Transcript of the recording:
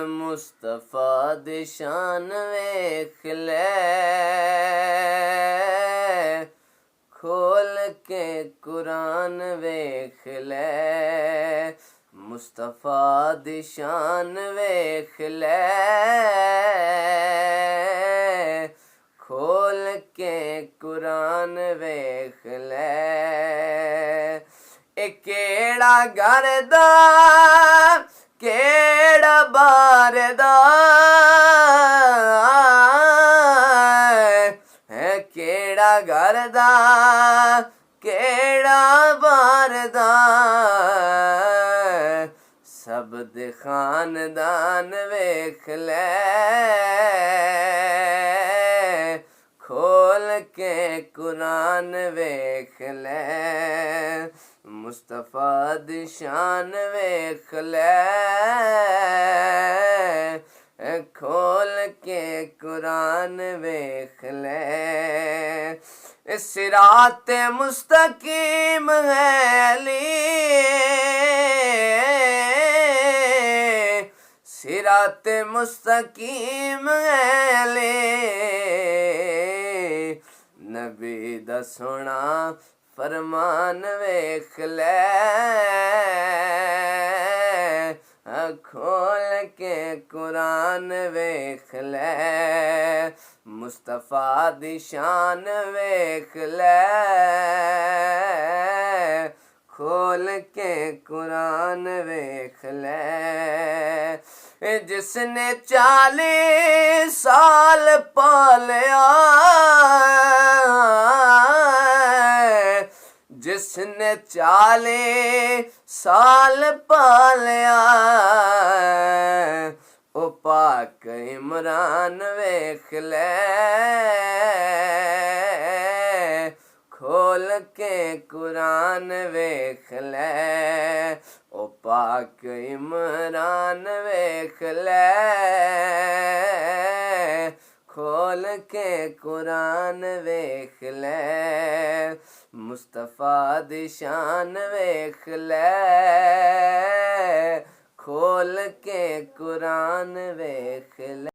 मुस्तफा दी शान वेख ले, खोल के कुरान वेख ले। मुस्तफा दी शान वेख ले, खोल के कुरान वेख ले। ए केड़ा घर दा केड़ा बार दा है, केड़ा घर दा केड़ा बार दा, सब दे खानदान वेख ले, खोल के कुरान वेख ले। मुस्तफा दी शान वेख ले, खोल के कुरान वेख ले। सिरात मुस्तकीम है अली, सिरात मुस्तकीम है अली। नबी दा सोना फरमान वेख ले, खोल के कुरान वेख ले। मुस्तफा दी शान वेख ले, खोल के कुरान वेख ले। जिसने 40 साल पालिया, जिसने 40 साल पालिया, ओ पाक इमरान वेख ले, खोल के कुरान वेख ले। ओ पाक इमरान वेख ले, खोल के कुरान वेख ले। मुस्तफा दी शान वेख ले, खोल के कुरान वेख ले।